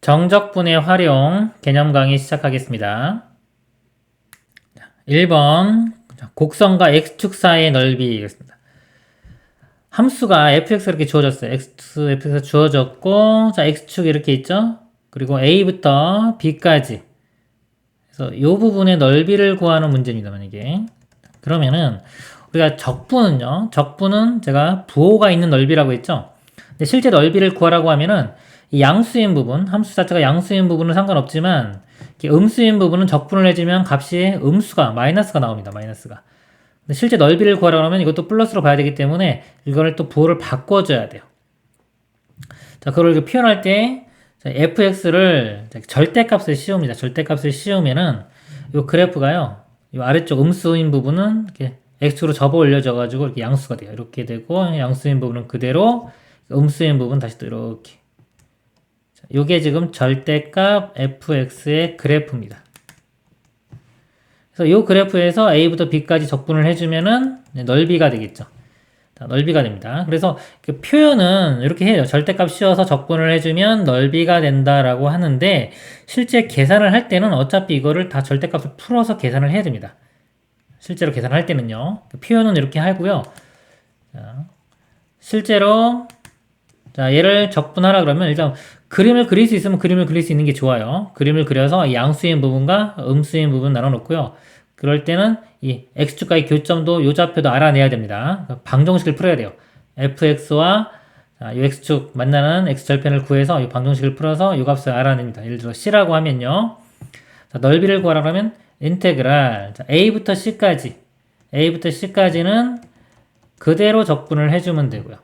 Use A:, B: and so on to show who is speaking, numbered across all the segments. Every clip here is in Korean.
A: 정적분의 활용 개념 강의 시작하겠습니다. 1번 곡선과 x축 사이의 넓이였습니다. 함수가 fx가 이렇게 주어졌어요. fx가 주어졌고, 자, x축이 이렇게 있죠? 그리고 a부터 b까지. 그래서 이 부분의 넓이를 구하는 문제입니다, 만약에. 그러면은, 우리가 적분은 제가 부호가 있는 넓이라고 했죠? 근데 실제 넓이를 구하라고 하면은, 이 양수인 부분, 함수 자체가 양수인 부분은 상관없지만, 음수인 부분은 적분을 해주면 값이 마이너스가 나옵니다, 마이너스가. 근데 실제 넓이를 구하라고 하면 이것도 플러스로 봐야 되기 때문에 이거를 또 부호를 바꿔줘야 돼요. 자, 그걸 이렇게 표현할 때 fx를 절대값을 씌웁니다. 절대값을 씌우면은 이 그래프가요. 이 아래쪽 음수인 부분은 이렇게 x축으로 접어 올려져 가지고 이렇게 양수가 돼요. 이렇게 되고 양수인 부분은 그대로 음수인 부분 다시 또 이렇게. 이게 지금 절대값 fx의 그래프입니다. 그래서 이 그래프에서 a부터 b까지 적분을 해주면은 넓이가 되겠죠. 넓이가 됩니다. 그래서 그 표현은 이렇게 해요. 절대값 씌워서 적분을 해주면 넓이가 된다라고 하는데 실제 계산을 할 때는 어차피 이거를 다 절대값을 풀어서 계산을 해야 됩니다. 실제로 계산할 때는요. 표현은 이렇게 하고요. 자, 실제로 자, 얘를 적분하라 그러면 일단 그림을 그릴 수 있으면 그림을 그릴 수 있는 게 좋아요. 그림을 그려서 양수인 부분과 음수인 부분 나눠 놓고요. 그럴 때는 이 x축과의 교점도 요 좌표도 알아내야 됩니다. 방정식을 풀어야 돼요. fx와 요 x축 만나는 x절편을 구해서 이 방정식을 풀어서 요 값을 알아냅니다. 예를 들어 c라고 하면요. 자, 넓이를 구하라 그러면 인테그랄 a부터 c까지는 그대로 적분을 해주면 되고요.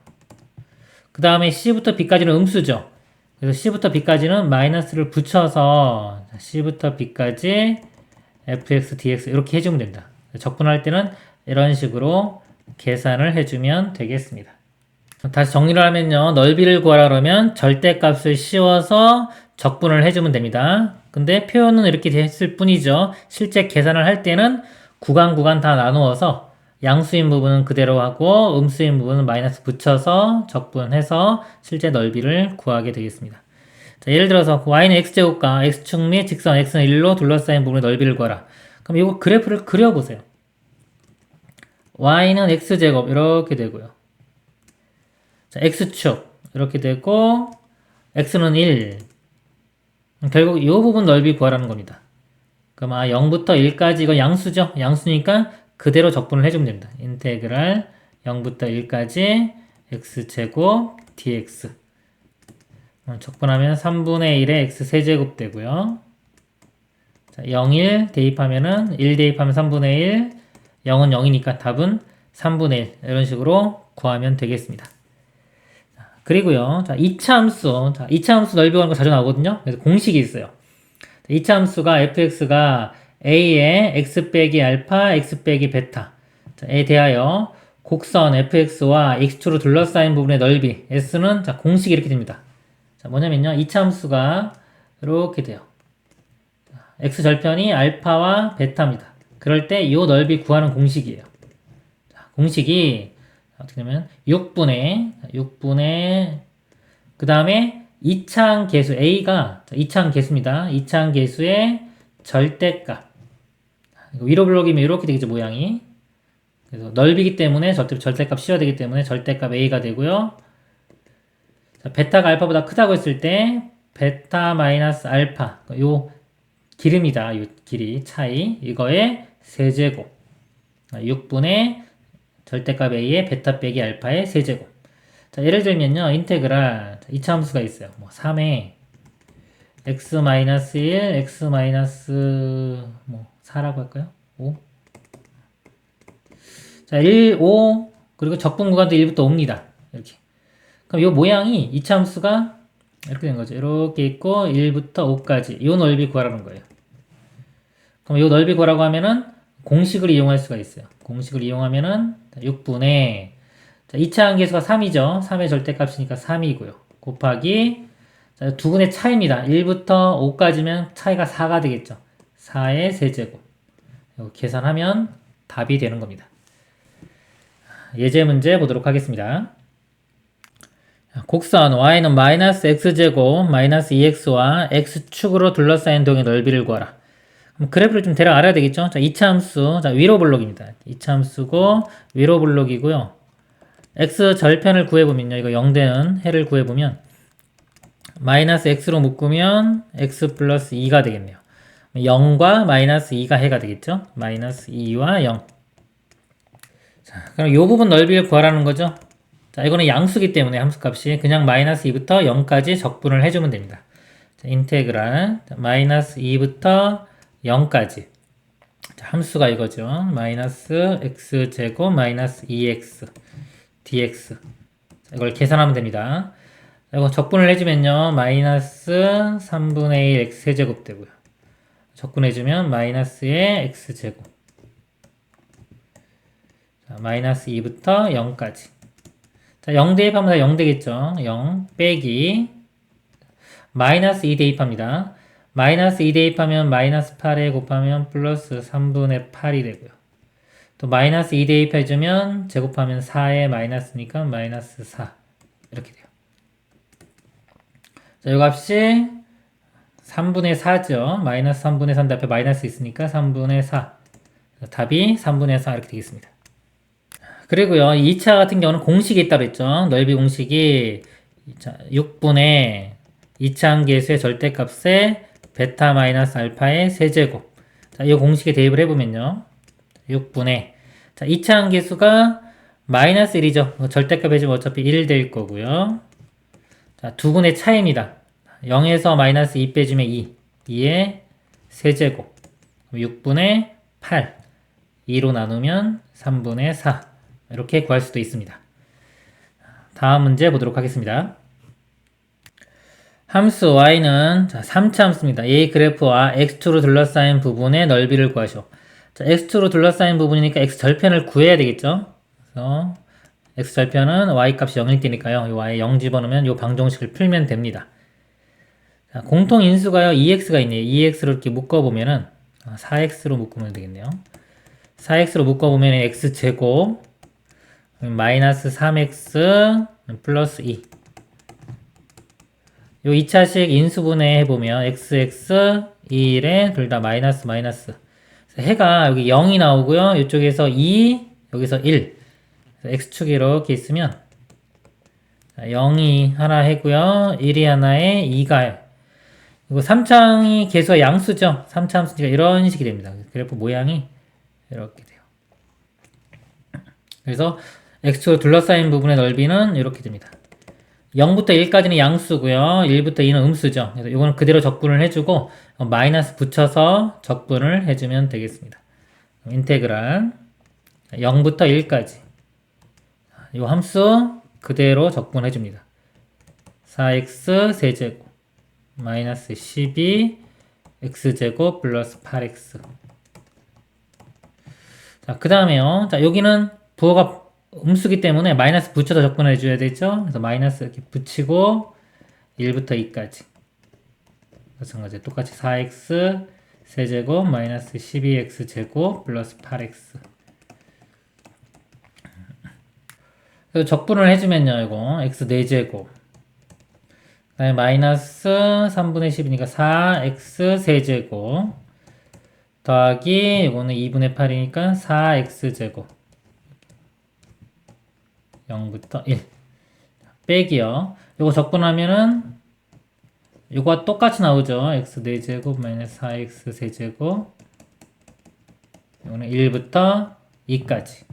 A: 그 다음에 c부터 b까지는 음수죠. 그래서 c부터 b까지는 마이너스를 붙여서 c부터 b까지 fx, dx 이렇게 해주면 됩니다. 적분할 때는 이런 식으로 계산을 해주면 되겠습니다. 다시 정리를 하면요. 넓이를 구하라 그러면 절대값을 씌워서 적분을 해주면 됩니다. 근데 표현은 이렇게 됐을 뿐이죠. 실제 계산을 할 때는 구간 다 나누어서 양수인 부분은 그대로 하고 음수인 부분은 마이너스 붙여서 적분해서 실제 넓이를 구하게 되겠습니다. 자, 예를 들어서 y는 x제곱과 x축 및 직선 x는 1로 둘러싸인 부분의 넓이를 구하라. 그럼 이거 그래프를 그려보세요. y는 x제곱 이렇게 되고요. 자, x축 이렇게 되고 x는 1. 결국 이 부분 넓이 구하라는 겁니다. 그럼 0부터 1까지 이거 양수죠? 양수니까 그대로 적분을 해주면 됩니다. 인테그랄 0부터 1까지 x제곱 dx 적분하면 3분의 1의 x세제곱 되고요. 자, 0, 1 대입하면은 1 대입하면 3분의 1 0은 0이니까 답은 3분의 1 이런 식으로 구하면 되겠습니다. 자, 그리고요. 자, 2차 함수 넓이 구하는 거 자주 나오거든요. 그래서 공식이 있어요. 2차 함수가 fx가 a의 x 빼기 알파, x 빼기 베타에 대하여 곡선 fx와 x축으로 둘러싸인 부분의 넓이 s는 자, 공식이 이렇게 됩니다. 자, 뭐냐면요. 2차 함수가 이렇게 돼요. x절편이 알파와 베타입니다. 그럴 때 이 넓이 구하는 공식이에요. 자, 공식이 어떻게 되면 6분의 그 다음에 이차항 계수 a가 이차항 계수입니다. 이차항 계수의 절대값. 위로 블록이면 이렇게 되겠죠, 모양이. 그래서 넓이기 때문에 절대값 씌워야 되기 때문에 절대값 a가 되고요. 자, 베타가 알파보다 크다고 했을 때 베타 마이너스 알파 요 길입니다. 요 길이 차이 이거의 세제곱 6분의 절대값 a의 베타 빼기 알파의 세제곱. 자, 예를 들면요. 인테그랄 2차 함수가 있어요. 뭐 3에 x-1, x-4라고 할까요? 5. 자, 1, 5 그리고 적분 구간도 1부터 5입니다. 이렇게. 그럼 이 모양이 2차 함수가 이렇게 된 거죠. 이렇게 있고 1부터 5까지 이 넓이 구하라는 거예요. 그럼 이 넓이 구하라고 하면은 공식을 이용할 수가 있어요. 공식을 이용하면은 6분의 자, 2차 함계수가 3이죠. 3의 절대값이니까 3이고요. 곱하기 자, 두 분의 차이입니다. 1부터 5까지면 차이가 4가 되겠죠. 4의 세제곱. 이거 계산하면 답이 되는 겁니다. 예제 문제 보도록 하겠습니다. 곡선 y는 마이너스 x제곱 마이너스 2x와 x축으로 둘러싸인 동의 넓이를 구하라. 그럼 그래프를 좀 대략 알아야 되겠죠? 자, 2차 함수, 자, 위로 블록입니다. 2차 함수고 위로 블록이고요. x 절편을 구해보면요. 이거 0되는 해를 구해보면 마이너스 x로 묶으면 x 플러스 2가 되겠네요. 0과 마이너스 2가 해가 되겠죠? 마이너스 2와 0. 자, 그럼 이 부분 넓이를 구하라는 거죠? 자, 이거는 양수기 때문에 함수값이 그냥 마이너스 2부터 0까지 적분을 해주면 됩니다. 자, 인테그랄 마이너스 2부터 0까지. 자, 함수가 이거죠. 마이너스 x제곱 마이너스 2x dx. 자, 이걸 계산하면 됩니다. 자, 이거 적분을 해주면요. 마이너스 3분의 1 x 세제곱 되고요. 적분해주면 마이너스의 x제곱. 자, 마이너스 2부터 0까지. 자, 0 대입하면 다 0 되겠죠. 0 빼기 마이너스 2 대입합니다. 마이너스 2 대입하면 마이너스 8에 곱하면 플러스 3분의 8이 되고요. 또 마이너스 2 대입해주면 제곱하면 4에 마이너스니까 마이너스 4 이렇게 돼요. 자, 이 값이 3분의 4죠. 마이너스 3분의 4인데 앞에 마이너스 있으니까 3분의 4. 답이 3분의 4 이렇게 되겠습니다. 그리고요, 2차 같은 경우는 공식이 있다고 했죠. 넓이 공식이 6분의 2차 함계수의 절대값에 베타 마이너스 알파의 세제곱. 자, 이 공식에 대입을 해보면요. 6분의. 자, 2차 함계수가 마이너스 1이죠. 절대값 해주면 어차피 1 될 거고요. 자, 두 분의 차이입니다. 0에서 마이너스 2 빼주면 2. 2의 세제곱. 6분의 8. 2로 나누면 3분의 4. 이렇게 구할 수도 있습니다. 다음 문제 보도록 하겠습니다. 함수 y는 3차 함수입니다. A 그래프와 x2로 둘러싸인 부분의 넓이를 구하시오. 자, x2로 둘러싸인 부분이니까 x 절편을 구해야 되겠죠. 그래서 x 절편은 y 값이 0일 때니까요. 이 y 0 집어넣으면 이 방정식을 풀면 됩니다. 자, 공통 인수가요. 2x가 있네요. 2x를 이렇게 묶어보면은 4x로 묶으면 되겠네요. 4x로 묶어보면 x제곱 마이너스 3x 플러스 2. 요 2차식 인수분해 해보면 xx 2일에 둘 다 마이너스 마이너스. 해가 여기 0이 나오고요. 이쪽에서 2, 여기서 1. x축이 이렇게 있으면 0이 하나 해고요. 1이 하나에 2가. 그리고 3창이 계수가 양수죠. 3차 함수니까 이런 식이 됩니다. 그래프 모양이 이렇게 돼요. 그래서 x축으로 둘러싸인 부분의 넓이는 이렇게 됩니다. 0부터 1까지는 양수고요. 1부터 2는 음수죠. 그래서 이거는 그대로 적분을 해주고 마이너스 붙여서 적분을 해주면 되겠습니다. 인테그랄 0부터 1까지 이 함수 그대로 적분해줍니다. 4x 세제곱 마이너스 12 x제곱 플러스 8x. 자, 그 다음에요. 자, 여기는 부호가 음수기 때문에 마이너스 붙여서 적분해 줘야 되죠. 그래서 마이너스 이렇게 붙이고 1부터 2까지. 마찬가지 똑같이 4x 세제곱 마이너스 12x 제곱 플러스 8x. 그래서 적분을 해주면요. 이거 x 4제곱 그다음에 마이너스 3분의 10이니까 4x 세제곱 더하기 이거는 2분의 8이니까 4x제곱 0부터 1 빼기요. 요거 적분하면은 요거와 똑같이 나오죠. x 4제곱 마이너스 4x 세제곱 요거는 1부터 2까지.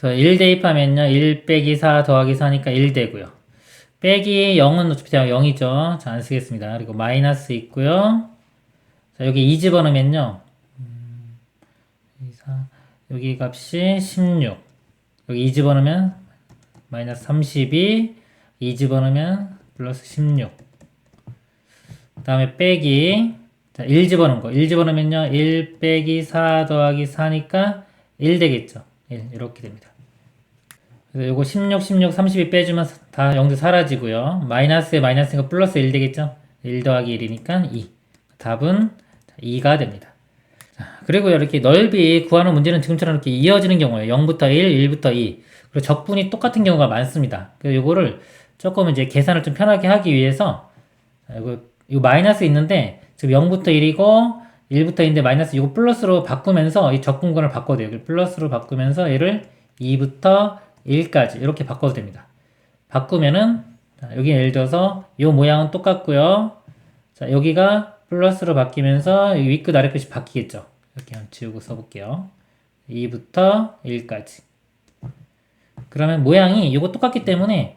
A: 그래서 1 대입하면요. 1 빼기 4 더하기 4니까 1 되고요. 빼기 0은 어차피 0이죠. 자, 안 쓰겠습니다. 그리고 마이너스 있고요. 자, 여기 2 집어넣으면요. 2, 4, 여기 값이 16. 여기 2 집어넣으면 마이너스 32. 2 집어넣으면 플러스 16. 그 다음에 빼기. 자, 1 집어넣은 거. 1 집어넣으면요. 1 빼기 4 더하기 4니까 1 되겠죠. 1. 이렇게 됩니다. 그래서 요거 16, 16, 32 빼주면 다 0도 사라지고요. 마이너스에 마이너스니까 플러스 1 되겠죠. 1 더하기 1이니까 2. 답은 2가 됩니다. 자, 그리고 이렇게 넓이 구하는 문제는 지금처럼 이렇게 이어지는 경우에 0부터 1, 1부터 2. 그리고 적분이 똑같은 경우가 많습니다. 그래서 요거를 조금 이제 계산을 좀 편하게 하기 위해서 이거 마이너스 있는데 지금 0부터 1이고 1부터 2인데 마이너스 이거 플러스로 바꾸면서 이 적분권을 바꿔도 돼요. 플러스로 바꾸면서 얘를 2부터 1까지 이렇게 바꿔도 됩니다. 바꾸면은 여기 예를 들어서 이 모양은 똑같고요. 자, 여기가 플러스로 바뀌면서 윗끝 아래끝이 바뀌겠죠. 이렇게 한번 지우고 써볼게요. 2부터 1까지. 그러면 모양이 이거 똑같기 때문에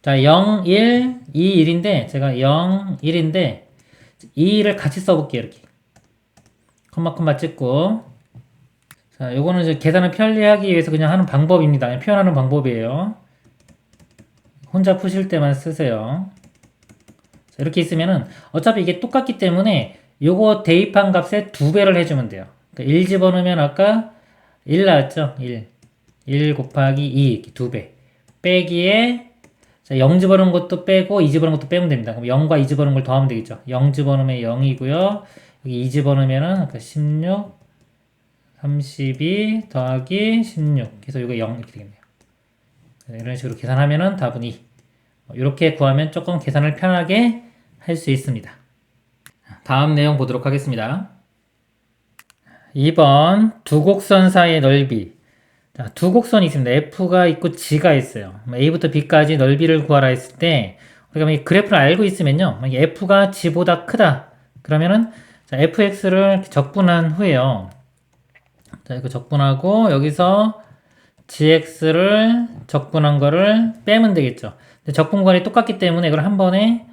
A: 자, 0, 1, 2, 1인데 제가 0, 1인데 2를 같이 써볼게요. 이렇게 콤마 찍고 자, 요거는 이제 계산을 편리하기 위해서 그냥 하는 방법입니다. 표현하는 방법이에요. 혼자 푸실 때만 쓰세요. 자, 이렇게 있으면은 어차피 이게 똑같기 때문에 요거 대입한 값에 2배를 해주면 돼요. 그러니까 1 집어넣으면 아까 1 나왔죠? 1 곱하기 2 이렇게 2배 빼기에 자, 0 집어넣은 것도 빼고 2 집어넣은 것도 빼면 됩니다. 그럼 0과 2 집어넣은 걸 더하면 되겠죠. 0 집어넣으면 0이고요. 여기 2 집어넣으면은 아까 16, 32 더하기 16. 그래서 이거 0 이렇게 되겠네요. 이런 식으로 계산하면은 답은 2. 이렇게 구하면 조금 계산을 편하게 할 수 있습니다. 다음 내용 보도록 하겠습니다. 2번 두 곡선 사이의 넓이. 자, 두 곡선이 있습니다. F가 있고 G가 있어요. A부터 B까지 넓이를 구하라 했을 때 우리가 이 그래프를 알고 있으면요. F가 G보다 크다. 그러면은 자, fx를 적분한 후에요. 자, 이거 적분하고 여기서 gx를 적분한 거를 빼면 되겠죠. 근데 적분관이 똑같기 때문에 이걸 한 번에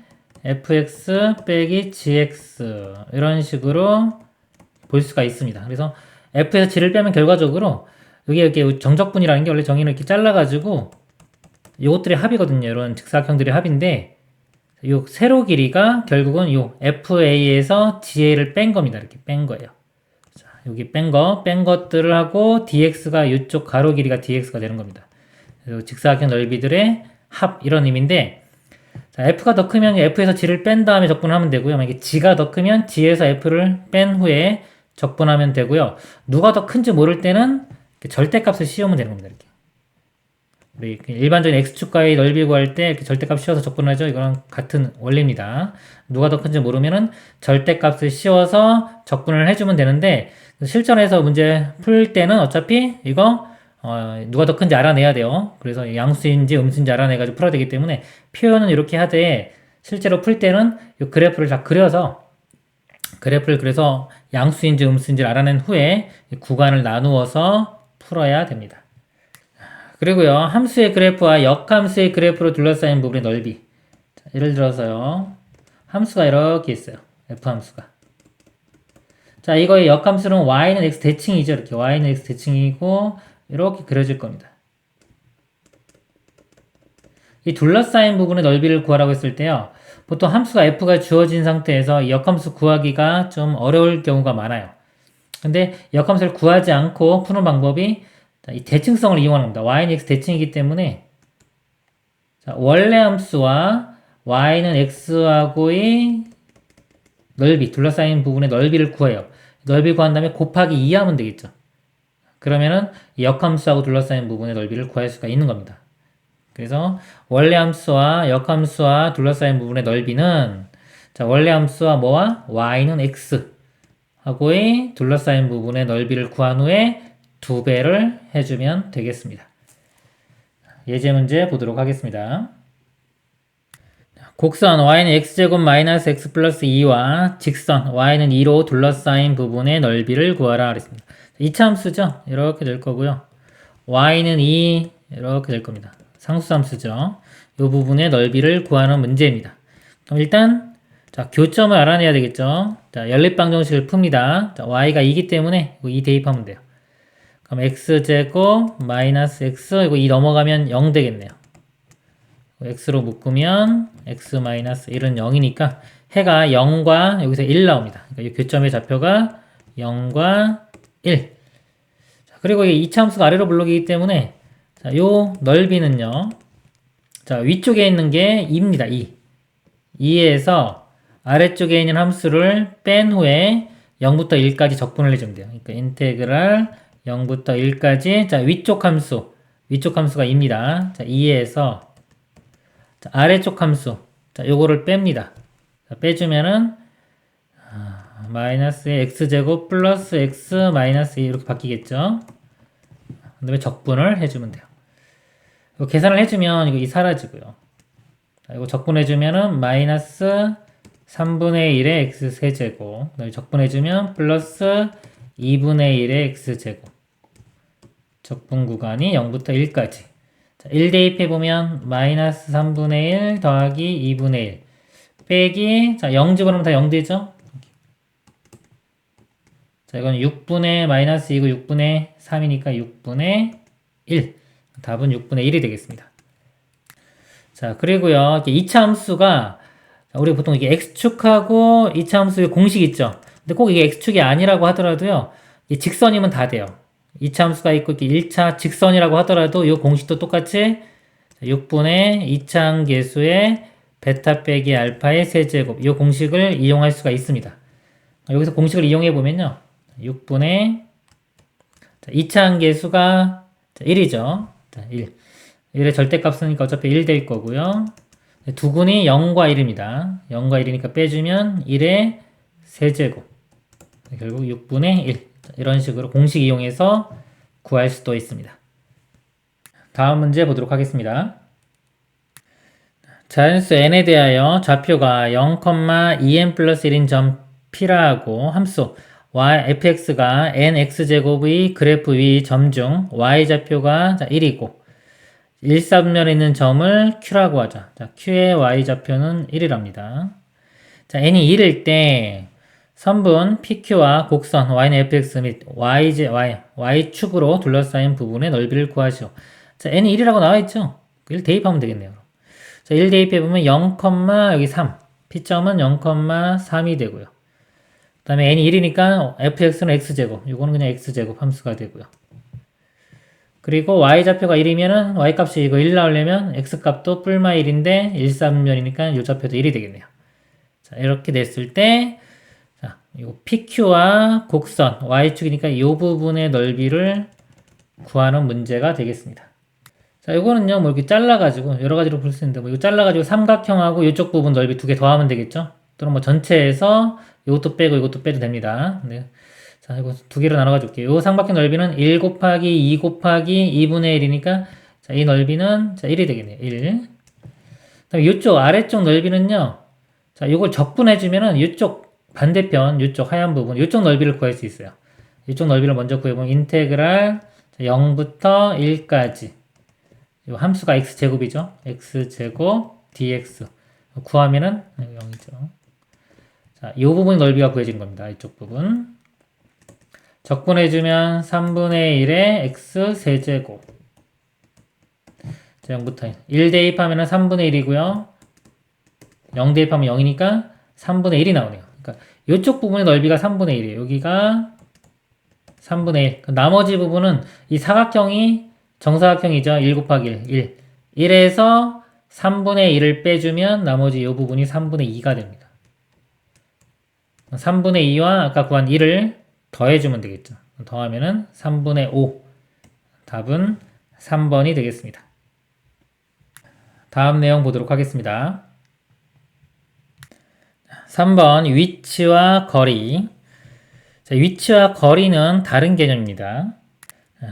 A: fx 빼기 gx 이런 식으로 볼 수가 있습니다. 그래서 f에서 g를 빼면 결과적으로 여기 이렇게 정적분이라는 게 원래 정의를 이렇게 잘라가지고 요것들의 합이거든요. 이런 직사각형들의 합인데 요 세로 길이가 결국은 요 FA에서 GA를 뺀 겁니다. 이렇게 뺀 거예요. 자, 여기 뺀 것들을 하고 DX가 이쪽 가로 길이가 DX가 되는 겁니다. 그래서 직사각형 넓이들의 합 이런 의미인데 자, F가 더 크면 F에서 G를 뺀 다음에 적분하면 되고요. 만약에 G가 더 크면 G에서 F를 뺀 후에 적분하면 되고요. 누가 더 큰지 모를 때는 절대값을 씌우면 되는 겁니다. 이렇게. 우리 일반적인 x축과의 넓이 구할 때 이렇게 절대값 씌워서 접근하죠. 이거랑 같은 원리입니다. 누가 더 큰지 모르면은 절대값을 씌워서 적분을 해주면 되는데 실전에서 문제 풀 때는 어차피 이거 누가 더 큰지 알아내야 돼요. 그래서 양수인지 음수인지 알아내가지고 풀어야 되기 때문에 표현은 이렇게 하되 실제로 풀 때는 이 그래프를 다 그려서 그래프를 그래서 양수인지 음수인지를 알아낸 후에 구간을 나누어서 풀어야 됩니다. 그리고요, 함수의 그래프와 역함수의 그래프로 둘러싸인 부분의 넓이. 자, 예를 들어서요, 함수가 이렇게 있어요. F함수가. 자, 이거의 역함수는 y는 x 대칭이죠. 이렇게 y는 x 대칭이고, 이렇게 그려질 겁니다. 이 둘러싸인 부분의 넓이를 구하라고 했을 때요, 보통 함수가 f가 주어진 상태에서 이 역함수 구하기가 좀 어려울 경우가 많아요. 근데 역함수를 구하지 않고 푸는 방법이 자, 이 대칭성을 이용하는 겁니다. y는 x 대칭이기 때문에 자, 원래 함수와 y는 x하고의 넓이, 둘러싸인 부분의 넓이를 구해요. 넓이 구한 다음에 곱하기 2 하면 되겠죠. 그러면은 이 역함수하고 둘러싸인 부분의 넓이를 구할 수가 있는 겁니다. 그래서 원래 함수와 역함수와 둘러싸인 부분의 넓이는 자, 원래 함수와 뭐와 y는 x 하고의 둘러싸인 부분의 넓이를 구한 후에 2배를 해주면 되겠습니다. 예제 문제 보도록 하겠습니다. 곡선 y는 x제곱 마이너스 x 플러스 2와 직선 y는 2로 둘러싸인 부분의 넓이를 구하라 그랬습니다. 2차 함수죠. 이렇게 될 거고요. y는 2 이렇게 될 겁니다. 상수함수죠. 이 부분의 넓이를 구하는 문제입니다. 그럼 일단 자, 교점을 알아내야 되겠죠. 자, 연립방정식을 풉니다. 자, y가 2이기 때문에 2 대입하면 돼요. 그럼 x제곱 마이너스 x 이거 2 넘어가면 0 되겠네요. x로 묶으면 x 마이너스 1은 0이니까 해가 0과 여기서 1 나옵니다. 그러니까 이 교점의 좌표가 0과 1. 자, 그리고 이 이차함수가 아래로 블록이기 때문에 자, 요 넓이는요. 자, 위쪽에 있는 게 2입니다. 2. 2에서 아래쪽에 있는 함수를 뺀 후에 0부터 1까지 적분을 해주면 돼요. 그러니까 인테그랄 0부터 1까지. 자, 위쪽 함수가 2입니다. 자, 2에서 자, 아래쪽 함수. 자, 요거를 뺍니다. 자, 빼주면은 마이너스 x제곱 플러스 x 마이너스 2 이렇게 바뀌겠죠. 그 다음에 적분을 해주면 돼요. 이거 계산을 해주면 이거 사라지고요. 자, 이거 적분해주면은 마이너스 3분의 1의 x 세제곱. 그다음에 적분해주면 플러스 2분의 1의 x제곱. 적분 구간이 0부터 1까지. 자, 1 대입해보면 마이너스 3분의 1 더하기 2분의 1 빼기, 자, 0 집어넣으면 다 0 되죠? 자, 이건 6분의 마이너스 2고 6분의 3이니까 6분의 1. 답은 6분의 1이 되겠습니다. 자, 그리고요, 이렇게 2차 함수가, 우리 보통 이게 x축하고 2차 함수의 공식 있죠? 근데 꼭 이게 x축이 아니라고 하더라도요, 이 직선이면 다 돼요. 2차 함수가 있고, 이렇게 1차 직선이라고 하더라도 이 공식도 똑같이 6분의 2차 항계수의 베타 빼기 알파의 세제곱, 이 공식을 이용할 수가 있습니다. 여기서 공식을 이용해 보면요, 6분의 2차 항계수가 1이죠. 1. 1의 절대값이니까 어차피 1 될 거고요. 두근이 0과 1입니다. 0과 1이니까 빼주면 1의 세제곱. 결국 6분의 1. 이런 식으로 공식 이용해서 구할 수도 있습니다. 다음 문제 보도록 하겠습니다. 자연수 n에 대하여 좌표가 0,2n 플러스 1인 점 P라고 함수 fx가 nx제곱의 그래프 위 점 중 y좌표가 1이고 1,3면에 있는 점을 Q라고 하자. 자, Q의 y좌표는 1이랍니다. 자, n이 1일 때 선분 PQ와 곡선 y는 fx 및 y축으로 둘러싸인 부분의 넓이를 구하시오. 자, n이 1이라고 나와있죠? 1 대입하면 되겠네요. 자, 1 대입해보면 0, 여기 3. P점은 0,3이 되고요. 그 다음에 n이 1이니까 fx는 x제곱. 이거는 그냥 x제곱 함수가 되고요. 그리고 y좌표가 1이면은 y값이 이거 1 나오려면 x값도 뿔마 1인데 1,3면이니까 이 좌표도 1이 되겠네요. 자, 이렇게 됐을 때, 자, 이거 PQ와 곡선 y축이니까 이 부분의 넓이를 구하는 문제가 되겠습니다. 자, 이거는요, 뭐 이렇게 잘라가지고 여러 가지로 볼 수 있는데, 뭐 이거 잘라가지고 삼각형하고 이쪽 부분 넓이 2개 더하면 되겠죠? 또는 뭐 전체에서 이것도 빼고 이것도 빼도 됩니다. 네. 자, 이거 2개로 나눠 가줄게요. 이 삼각형 넓이는 1 곱하기 2 곱하기 2분의 1이니까, 자, 이 넓이는, 자, 1이 되겠네요. 1. 그다음에 이쪽 아래쪽 넓이는요, 자, 이걸 적분해주면은 이쪽 반대편, 이쪽 하얀 부분, 이쪽 넓이를 구할 수 있어요. 이쪽 넓이를 먼저 구해보면 인테그랄 0부터 1까지. 이 함수가 x제곱이죠. x제곱 dx. 구하면은 0이죠. 자, 이 부분 넓이가 구해진 겁니다. 이쪽 부분. 적분해주면 3분의 1의 x 세제곱. 자, 0부터 1 대입하면 3분의 1이고요. 0 대입하면 0이니까 3분의 1이 나오네요. 그러니까 이쪽 부분의 넓이가 3분의 1이에요. 여기가 3분의 1. 나머지 부분은 이 사각형이 정사각형이죠. 1 곱하기 1. 1에서 3분의 1을 빼주면 나머지 이 부분이 3분의 2가 됩니다. 3분의 2와 아까 구한 1을 더해주면 되겠죠. 더하면은 3분의 5. 답은 3번이 되겠습니다. 다음 내용 보도록 하겠습니다. 3번 위치와 거리. 자, 위치와 거리는 다른 개념입니다.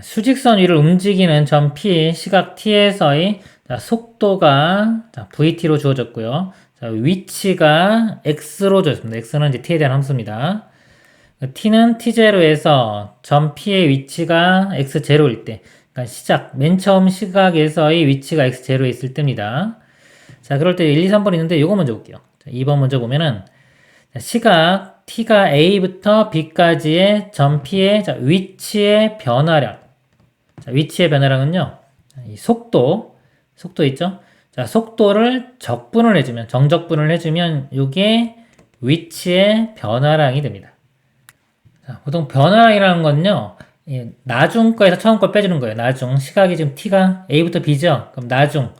A: 수직선 위를 움직이는 점 P, 시각 T에서의 속도가 VT로 주어졌고요. 자, 위치가 X로 주어졌습니다. X는 이제 T에 대한 함수입니다. T는 T0에서 점 P의 위치가 X0일 때, 그러니까 맨 처음 시각에서의 위치가 X0에 있을 때입니다. 자, 그럴 때 1, 2, 3번 있는데 이거 먼저 볼게요. 자, 2번 먼저 보면은 시각 T가 A부터 B까지의 점 P의 위치의 변화량. 자, 위치의 변화량은요, 이 속도 있죠? 자, 속도를 적분을 해주면, 정적분을 해주면, 이게 위치의 변화량이 됩니다. 자, 보통 변화량이라는 건요, 나중 거에서 처음 거 빼주는 거예요. 나중. 시각이 지금 T가 A부터 B죠? 그럼 나중.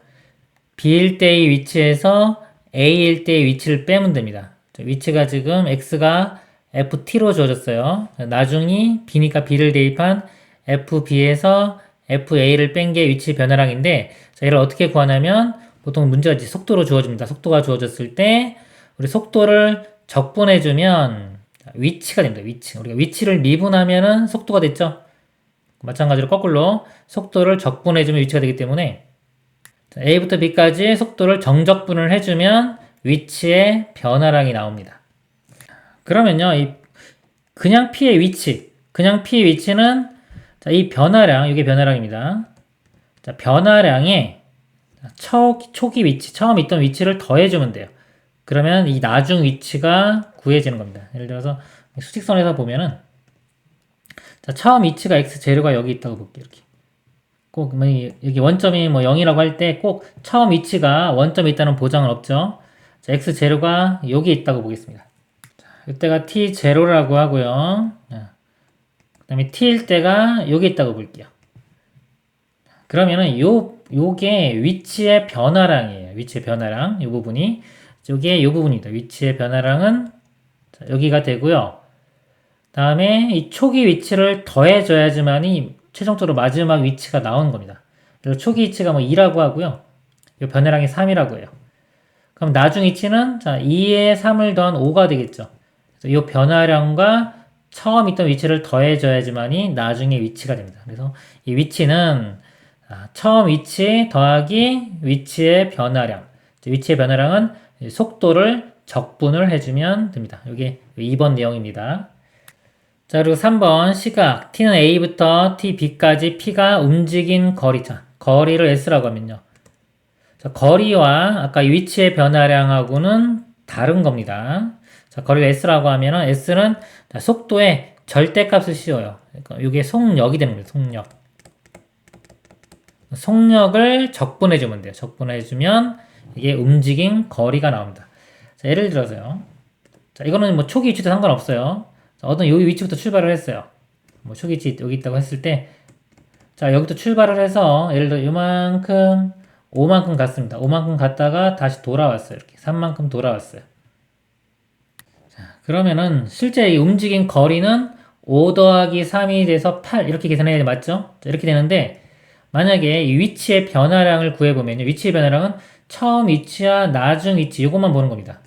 A: B일 때의 위치에서 A일 때의 위치를 빼면 됩니다. 자, 위치가 지금 X가 FT로 주어졌어요. 나중이 B니까 B를 대입한 FB에서 FA를 뺀 게 위치 변화량인데, 자, 이를 어떻게 구하냐면, 보통 문제가 이제 속도로 주어집니다. 속도가 주어졌을 때, 우리 속도를 적분해주면, 위치가 됩니다. 위치. 우리가 위치를 미분하면은 속도가 됐죠? 마찬가지로 거꾸로 속도를 적분해주면 위치가 되기 때문에, 자, A부터 B까지 속도를 정적분을 해주면 위치의 변화량이 나옵니다. 그러면요, 그냥 P의 위치는, 자, 이 변화량, 이게 변화량입니다. 자, 변화량에 초기 위치, 처음 있던 위치를 더해주면 돼요. 그러면 이 나중 위치가 구해지는 겁니다. 예를 들어서 수직선에서 보면은, 자, 처음 위치가 X0가 여기 있다고 볼게요. 이렇게. 꼭, 여기 원점이 0이라고 할 때 꼭 처음 위치가 원점에 있다는 보장은 없죠. 자, X0가 여기 있다고 보겠습니다. 자, 이때가 T0라고 하고요. 그 다음에 T일 때가 여기 있다고 볼게요. 그러면은 요게 위치의 변화량이에요. 위치의 변화량. 요 부분이. 요게 요 부분이다. 위치의 변화량은 자, 여기가 되고요. 다음에 이 초기 위치를 더해줘야지만이 최종적으로 마지막 위치가 나오는 겁니다. 그래서 초기 위치가 2라고 하고요. 이 변화량이 3이라고 해요. 그럼 나중 위치는 자 2에 3을 더한 5가 되겠죠. 그래서 이 변화량과 처음 있던 위치를 더해줘야지만이 나중에 위치가 됩니다. 그래서 이 위치는 처음 위치 더하기 위치의 변화량. 위치의 변화량은 속도를 적분을 해주면 됩니다. 이게 2번 내용입니다. 자, 그리고 3번 시각. T는 A부터 TB까지 P가 움직인 거리. 자, 거리를 S라고 하면요. 자, 거리와 아까 위치의 변화량하고는 다른 겁니다. 자, 거리를 S라고 하면은 S는 속도의 절대값을 씌워요. 그러니까 이게 속력이 되는 거예요. 속력. 속력을 적분해주면 돼요. 적분해주면 이게 움직인 거리가 나옵니다. 자, 예를 들어서요. 자, 이거는 초기 위치도 상관없어요. 자, 어떤 여기 위치부터 출발을 했어요. 초기 위치 여기 있다고 했을 때, 자, 여기부터 출발을 해서, 예를 들어, 요만큼, 5만큼 갔습니다. 5만큼 갔다가 다시 돌아왔어요. 이렇게. 3만큼 돌아왔어요. 자, 그러면은, 실제 이 움직인 거리는 5 더하기 3이 돼서 8, 이렇게 계산해야 돼, 맞죠? 자, 이렇게 되는데, 만약에 이 위치의 변화량을 구해보면요. 위치의 변화량은 처음 위치와 나중 위치, 이것만 보는 겁니다.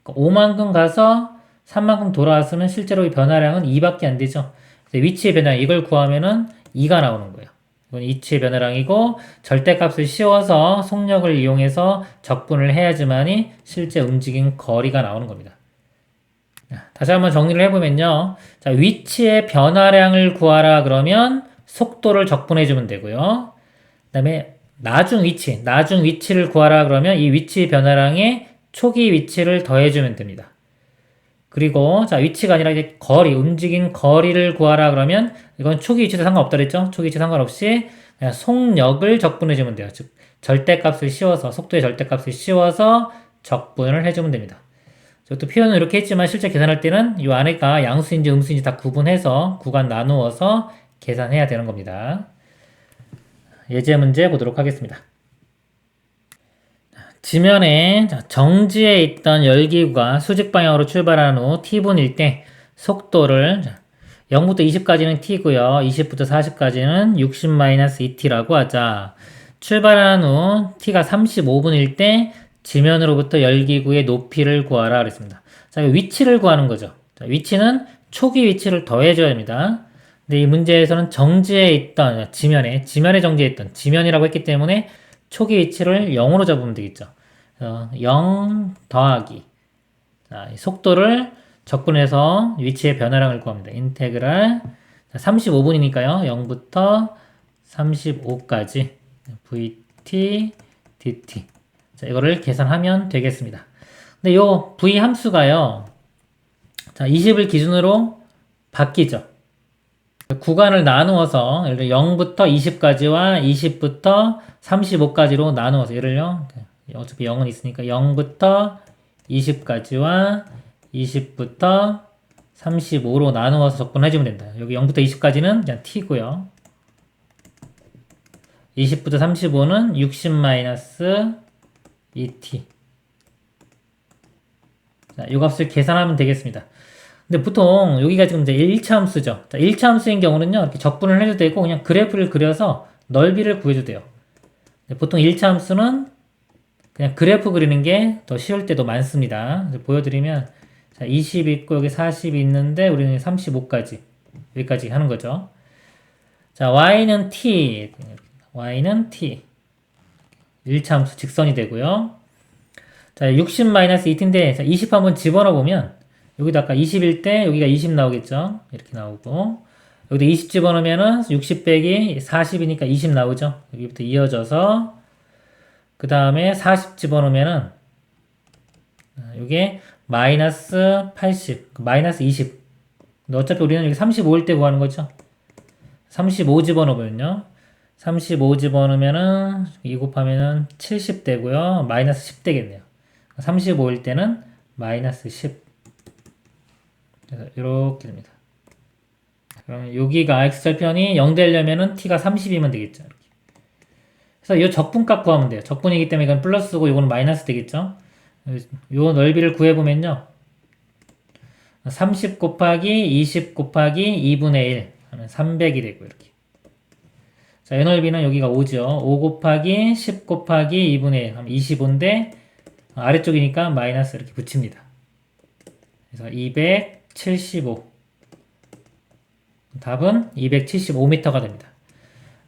A: 그러니까 5만큼 가서 3만큼 돌아왔으면 실제로 이 변화량은 2밖에 안 되죠. 위치의 변화량, 이걸 구하면은 2가 나오는 거예요. 이건 위치의 변화량이고, 절대값을 씌워서 속력을 이용해서 적분을 해야지만이 실제 움직인 거리가 나오는 겁니다. 다시 한번 정리를 해보면요. 자, 위치의 변화량을 구하라 그러면 속도를 적분해주면 되고요. 그 다음에 나중 위치를 구하라 그러면 이 위치 변화량에 초기 위치를 더해주면 됩니다. 그리고 자 위치가 아니라 이제 거리, 움직인 거리를 구하라 그러면 이건 초기 위치도 상관없다 그랬죠? 초기 위치 상관없이 그냥 속력을 적분해주면 돼요. 즉 절대값을 씌워서 속도의 절대값을 씌워서 적분을 해주면 됩니다. 또 표현은 이렇게 했지만 실제 계산할 때는 이 안에가 양수인지 음수인지 다 구분해서 구간 나누어서 계산해야 되는 겁니다. 예제 문제 보도록 하겠습니다. 지면에 정지에 있던 열기구가 수직 방향으로 출발한 후 t분일 때 속도를 0부터 20까지는 t고요. 20부터 40까지는 60-2t라고 하자. 출발한 후 t가 35분일 때 지면으로부터 열기구의 높이를 구하라 그랬습니다. 자, 위치를 구하는 거죠. 자, 위치는 초기 위치를 더해줘야 합니다. 근데 이 문제에서는 정지에 있던 지면에 정지에 있던 지면이라고 했기 때문에 초기 위치를 0으로 잡으면 되겠죠. 0 더하기 자, 속도를 적분해서 위치의 변화량을 구합니다. 인테그랄 35분이니까요. 0부터 35까지 vt dt 자, 이거를 계산하면 되겠습니다. 근데 요 v 함수가요. 자, 20을 기준으로 바뀌죠. 구간을 나누어서 예를 들어 0부터 20까지와 20부터 35까지로 나누어서 예를요. 어차피 0은 있으니까 0부터 20까지와 20부터 35로 나누어서 적분해주면 된다. 여기 0부터 20까지는 그냥 t고요. 20부터 35는 60-2t. 자, 이 값을 계산하면 되겠습니다. 근데 보통 여기가 지금 이제 1차 함수죠. 자, 1차 함수인 경우는요, 이렇게 적분을 해도 되고, 그냥 그래프를 그려서 넓이를 구해도 돼요. 보통 1차 함수는 그냥 그래프 그리는 게 더 쉬울 때도 많습니다. 보여드리면, 자, 20 있고, 여기 40이 있는데, 우리는 35까지, 여기까지 하는 거죠. 자, y는 t, 1차 함수 직선이 되고요. 자, 60-2t인데, 자, 20 한번 집어넣어 보면, 여기도 아까 20일 때, 여기가 20 나오겠죠? 이렇게 나오고, 여기도 20 집어넣으면은, 60 빼기 40이니까 20 나오죠? 여기부터 이어져서, 그 다음에 40 집어넣으면은, 이게 마이너스 80, 마이너스 20. 근데 어차피 우리는 여기 35일 때 구하는 거죠? 35 집어넣으면요. 35 집어넣으면은 2 곱하면은 70 되고요. 마이너스 10 되겠네요. 35일 때는 마이너스 10. 그래서 이렇게 됩니다. 그러면 여기가 x절편이 0 되려면은 t가 30이면 되겠죠. 이렇게. 그래서 이 적분값 구하면 돼요. 적분이기 때문에 이건 플러스고 이거는 마이너스 되겠죠. 이 넓이를 구해보면요. 30 곱하기 20 곱하기 2분의 1 하면 300이 되고 이렇게. 자, 이 넓이는 여기가 5죠. 5 곱하기 10 곱하기 2분의 1 하면 25인데 아래쪽이니까 마이너스 이렇게 붙입니다. 그래서 275. 답은 275m가 됩니다.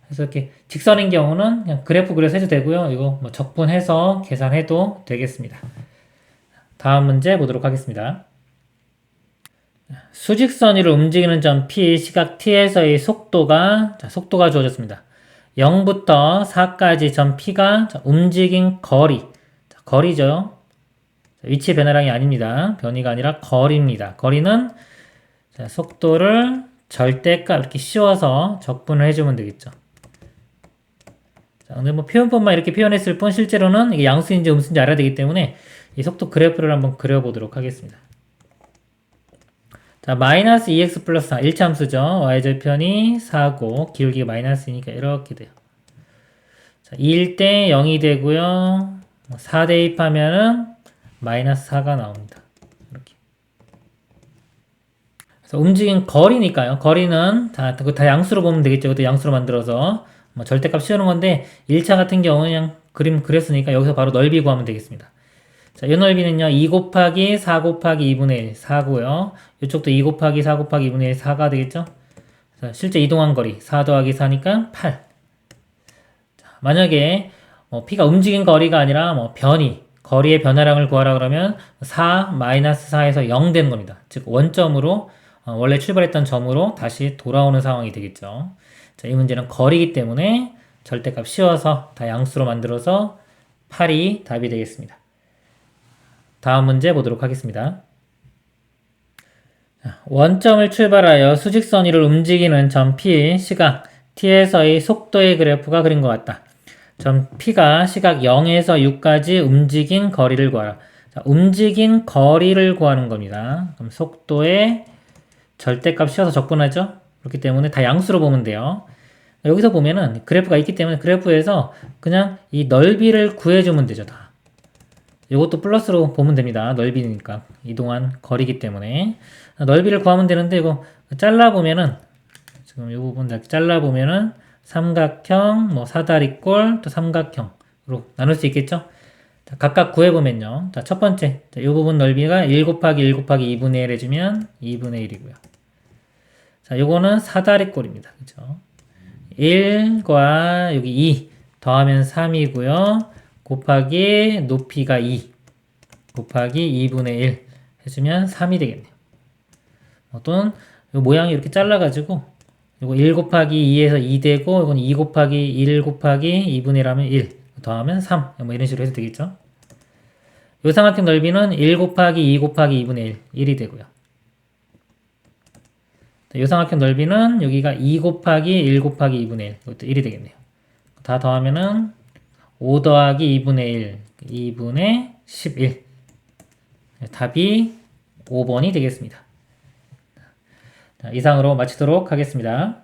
A: 그래서 이렇게 직선인 경우는 그냥 그래프 그려서 해도 되고요. 이거 뭐 적분해서 계산해도 되겠습니다. 다음 문제 보도록 하겠습니다. 수직선 위를 움직이는 점 P, 시각 T에서의 속도가 주어졌습니다. 0부터 4까지 점 P가 움직인 거리, 거리죠. 위치 변화량이 아닙니다. 변이가 아니라 거리입니다. 거리는 속도를 절대값 이렇게 씌워서 적분을 해주면 되겠죠. 자, 근데 뭐 표현법만 이렇게 표현했을 뿐 실제로는 이게 양수인지 음수인지 알아야 되기 때문에 이 속도 그래프를 한번 그려보도록 하겠습니다. 자, 마이너스 2x 플러스 4, 1차 함수죠. y절편이 4고 기울기가 마이너스니까 이렇게 돼요. 자, 2일 때 0이 되고요. 4 대입하면은 마이너스 4가 나옵니다. 이렇게. 그래서 움직인 거리니까요. 거리는 다 양수로 보면 되겠죠. 그것도 양수로 만들어서 뭐 절대값 씌우는 건데 1차 같은 경우는 그냥 그림 그렸으니까 여기서 바로 넓이 구하면 되겠습니다. 자, 이 넓이는요, 2 곱하기 4 곱하기 2분의 1, 4고요. 이쪽도 2 곱하기 4 곱하기 2분의 1, 4가 되겠죠? 자, 실제 이동한 거리, 4 더하기 4니까 8. 자, 만약에, P가 움직인 거리가 아니라, 변이, 거리의 변화량을 구하라 그러면 4, 마이너스 4에서 0 되는 겁니다. 즉, 원점으로, 원래 출발했던 점으로 다시 돌아오는 상황이 되겠죠. 자, 이 문제는 거리이기 때문에 절대값 씌워서 다 양수로 만들어서 8이 답이 되겠습니다. 다음 문제 보도록 하겠습니다. 원점을 출발하여 수직선 위를 움직이는 점 P, 시각 T에서의 속도의 그래프가 그린 것 같다. 점 P가 시각 0에서 6까지 움직인 거리를 구하라. 자, 움직인 거리를 구하는 겁니다. 그럼 속도의 절대값 씌워서 적분하죠. 그렇기 때문에 다 양수로 보면 돼요. 여기서 보면은 그래프가 있기 때문에 그래프에서 그냥 이 넓이를 구해주면 되죠. 다. 이것도 플러스로 보면 됩니다. 넓이니까 이동한 거리이기 때문에 넓이를 구하면 되는데 이거 잘라보면은 지금 이 부분 잘라보면은 삼각형, 뭐 사다리꼴, 또 삼각형으로 나눌 수 있겠죠? 자, 각각 구해보면요. 자, 첫 번째 이 부분 넓이가 1 곱하기 1 곱하기 2분의 1 해주면 2분의 1이고요. 자, 요거는 사다리꼴입니다. 그죠? 1과 여기 2 더하면 3이고요. 곱하기 높이가 2 곱하기 2분의 1 해주면 3이 되겠네요. 또는 이 모양이 이렇게 잘라가지고 이거 1 곱하기 2에서 2 되고 이건 2 곱하기 1 곱하기 2분의 1 하면 1 더하면 3 뭐 이런 식으로 해도 되겠죠. 이 삼각형 넓이는 1 곱하기 2 곱하기 2분의 1 1이 되고요. 이 삼각형 넓이는 여기가 2 곱하기 1 곱하기 2분의 1 이것도 1이 되겠네요. 다 더하면은 5 더하기 2분의 1, 2분의 11. 답이 5번이 되겠습니다. 자, 이상으로 마치도록 하겠습니다.